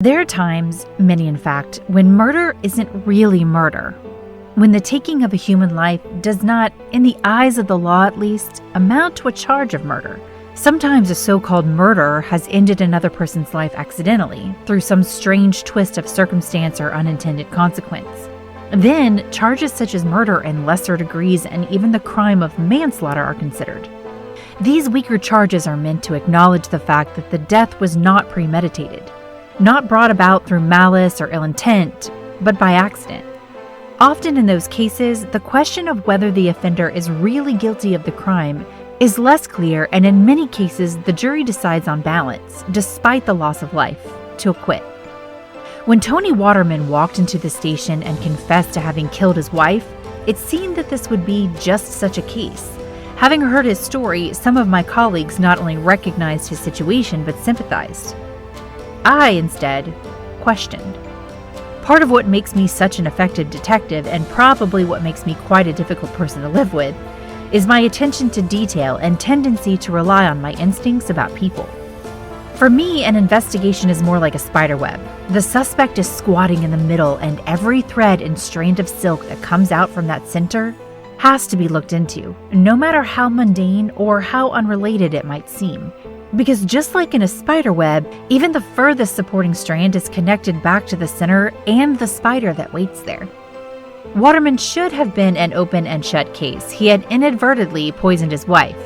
There are times, many in fact, when murder isn't really murder. When the taking of a human life does not, in the eyes of the law at least, amount to a charge of murder. Sometimes a so-called murderer has ended another person's life accidentally, through some strange twist of circumstance or unintended consequence. Then, charges such as murder in lesser degrees and even the crime of manslaughter are considered. These weaker charges are meant to acknowledge the fact that the death was not premeditated, not brought about through malice or ill intent, but by accident. Often in those cases, the question of whether the offender is really guilty of the crime is less clear, and in many cases, the jury decides on balance, despite the loss of life, to acquit. When Tony Waterman walked into the station and confessed to having killed his wife, it seemed that this would be just such a case. Having heard his story, some of my colleagues not only recognized his situation but sympathized. I, instead, questioned. Part of what makes me such an effective detective, and probably what makes me quite a difficult person to live with, is my attention to detail and tendency to rely on my instincts about people. For me, an investigation is more like a spider web. The suspect is squatting in the middle, and every thread and strand of silk that comes out from that center has to be looked into, no matter how mundane or how unrelated it might seem. Because just like in a spider web, even the furthest supporting strand is connected back to the center and the spider that waits there. Waterman should have been an open and shut case. He had inadvertently poisoned his wife.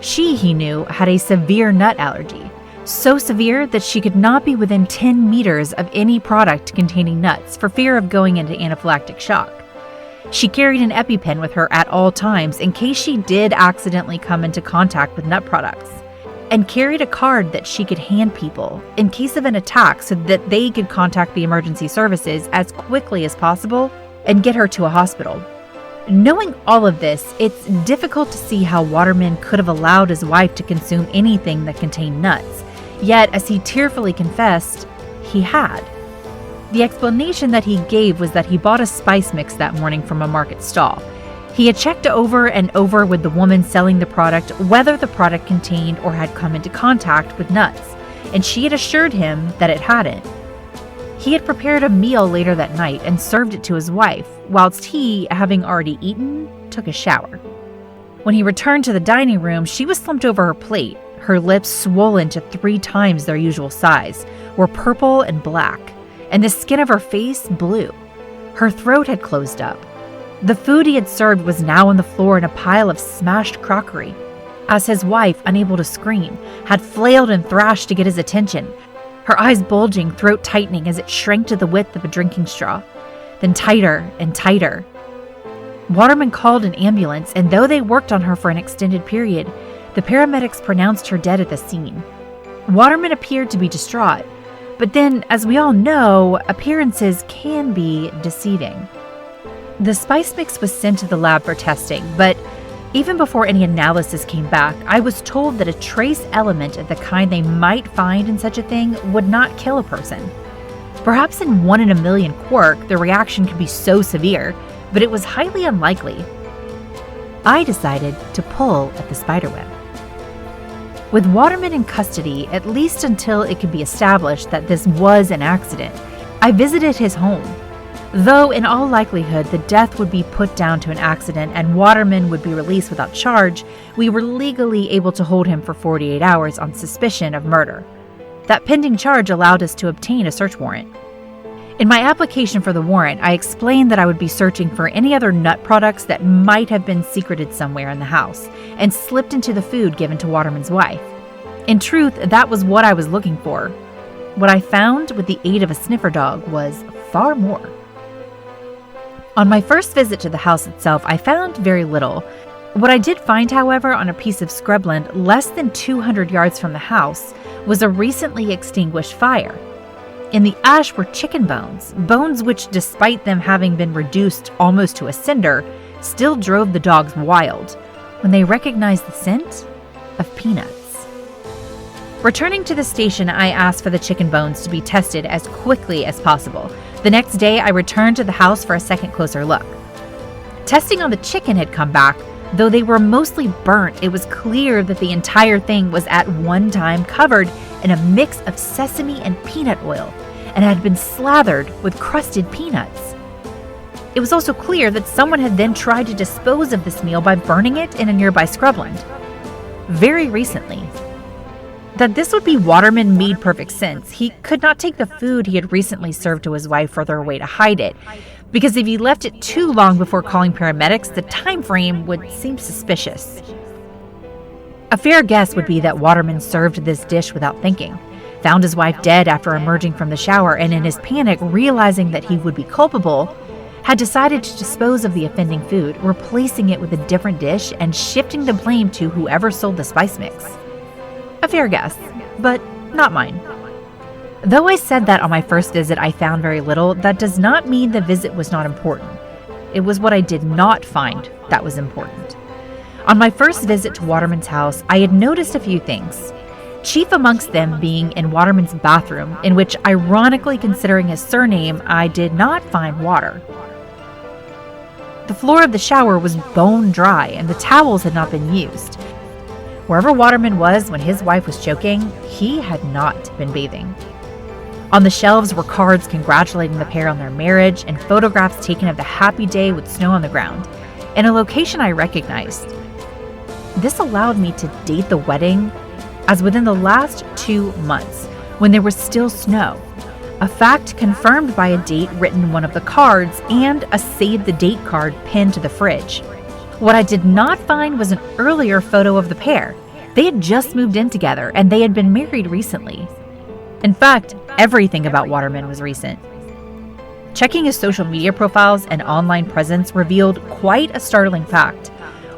She, he knew, had a severe nut allergy, so severe that she could not be within 10 meters of any product containing nuts for fear of going into anaphylactic shock. She carried an EpiPen with her at all times in case she did accidentally come into contact with nut products, and carried a card that she could hand people in case of an attack so that they could contact the emergency services as quickly as possible and get her to a hospital. Knowing all of this, it's difficult to see how Waterman could have allowed his wife to consume anything that contained nuts, yet, as he tearfully confessed, he had. The explanation that he gave was that he bought a spice mix that morning from a market stall. He had checked over and over with the woman selling the product whether the product contained or had come into contact with nuts, and she had assured him that it hadn't. He had prepared a meal later that night and served it to his wife, whilst he, having already eaten, took a shower. When he returned to the dining room, she was slumped over her plate, her lips swollen to 3 times their usual size, were purple and black, and the skin of her face blue. Her throat had closed up. The food he had served was now on the floor in a pile of smashed crockery, as his wife, unable to scream, had flailed and thrashed to get his attention, her eyes bulging, throat tightening as it shrank to the width of a drinking straw, then tighter and tighter. Waterman called an ambulance, and though they worked on her for an extended period, the paramedics pronounced her dead at the scene. Waterman appeared to be distraught, but then, as we all know, appearances can be deceiving. The spice mix was sent to the lab for testing, but even before any analysis came back, I was told that a trace element of the kind they might find in such a thing would not kill a person. Perhaps in 1 in a million quark, the reaction could be so severe, but it was highly unlikely. I decided to pull at the spiderweb. With Waterman in custody, at least until it could be established that this was an accident, I visited his home. Though in all likelihood the death would be put down to an accident and Waterman would be released without charge, we were legally able to hold him for 48 hours on suspicion of murder. That pending charge allowed us to obtain a search warrant. In my application for the warrant, I explained that I would be searching for any other nut products that might have been secreted somewhere in the house and slipped into the food given to Waterman's wife. In truth, that was what I was looking for. What I found with the aid of a sniffer dog was far more. On my first visit to the house itself, I found very little. What I did find, however, on a piece of scrubland less than 200 yards from the house was a recently extinguished fire. In the ash were chicken bones, bones which, despite them having been reduced almost to a cinder, still drove the dogs wild when they recognized the scent of peanuts. Returning to the station, I asked for the chicken bones to be tested as quickly as possible. The next day, I returned to the house for a second closer look. Testing on the chicken had come back, Though they were mostly burnt, it was clear that the entire thing was at one time covered in a mix of sesame and peanut oil and had been slathered with crusted peanuts. It was also clear that someone had then tried to dispose of this meal by burning it in a nearby scrubland. Very recently. That this would be Waterman made perfect sense. He could not take the food he had recently served to his wife further away to hide it, because if he left it too long before calling paramedics, the time frame would seem suspicious. A fair guess would be that Waterman served this dish without thinking, found his wife dead after emerging from the shower, and in his panic, realizing that he would be culpable, had decided to dispose of the offending food, replacing it with a different dish and shifting the blame to whoever sold the spice mix. A fair guess, but not mine. Though I said that on my first visit I found very little, that does not mean the visit was not important. It was what I did not find that was important. On my first visit to Waterman's house, I had noticed a few things. Chief amongst them being in Waterman's bathroom, in which, ironically considering his surname, I did not find water. The floor of the shower was bone dry and the towels had not been used. Wherever Waterman was when his wife was choking, he had not been bathing. On the shelves were cards congratulating the pair on their marriage and photographs taken of the happy day with snow on the ground, in a location I recognized. This allowed me to date the wedding as within the last 2 months, when there was still snow, a fact confirmed by a date written in one of the cards and a save the date card pinned to the fridge. What I did not find was an earlier photo of the pair. They had just moved in together and they had been married recently. In fact, everything about Waterman was recent. Checking his social media profiles and online presence revealed quite a startling fact.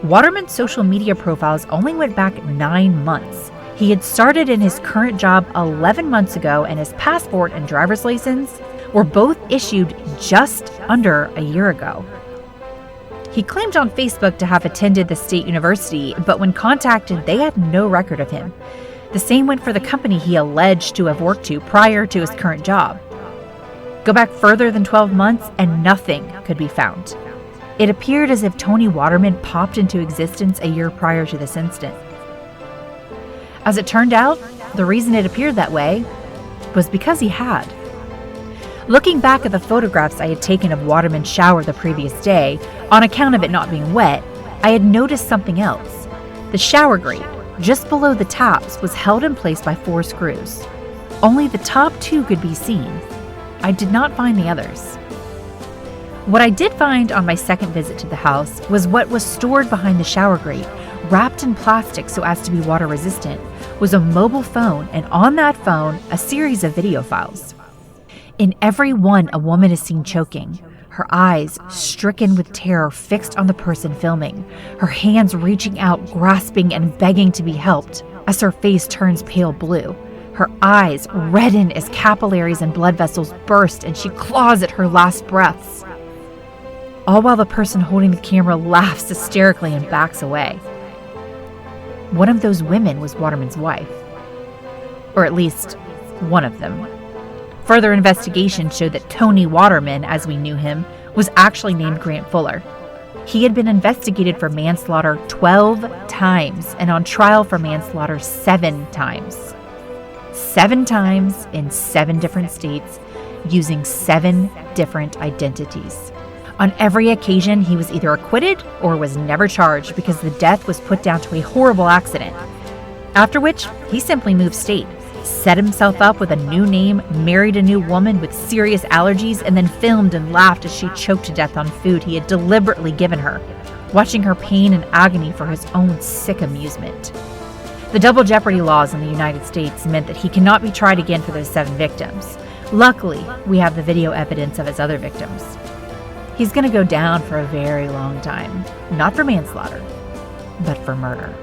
Waterman's social media profiles only went back 9 months. He had started in his current job 11 months ago, and his passport and driver's license were both issued just under a year ago. He claimed on Facebook to have attended the state university, but when contacted, they had no record of him. The same went for the company he alleged to have worked to prior to his current job. Go back further than 12 months and nothing could be found. It appeared as if Tony Waterman popped into existence a year prior to this incident. As it turned out, the reason it appeared that way was because he had. Looking back at the photographs I had taken of Waterman's shower the previous day, on account of it not being wet, I had noticed something else. The shower grate, just below the taps, was held in place by 4 screws. Only the top 2 could be seen. I did not find the others. What I did find on my second visit to the house was what was stored behind the shower grate, wrapped in plastic so as to be water resistant, was a mobile phone, and on that phone, a series of video files. In every one, a woman is seen choking, her eyes stricken with terror fixed on the person filming, her hands reaching out, grasping and begging to be helped as her face turns pale blue. Her eyes redden as capillaries and blood vessels burst and she claws at her last breaths. All while the person holding the camera laughs hysterically and backs away. One of those women was Waterman's wife. Or at least, one of them. Further investigation showed that Tony Waterman, as we knew him, was actually named Grant Fuller. He had been investigated for manslaughter 12 times and on trial for manslaughter 7 times. 7 times in 7 different states, using 7 different identities. On every occasion, he was either acquitted or was never charged because the death was put down to a horrible accident. After which, he simply moved state, set himself up with a new name, married a new woman with serious allergies, and then filmed and laughed as she choked to death on food he had deliberately given her, watching her pain and agony for his own sick amusement. The double jeopardy laws in the United States meant that he cannot be tried again for those 7 victims. Luckily, we have the video evidence of his other victims. He's going to go down for a very long time, not for manslaughter, but for murder.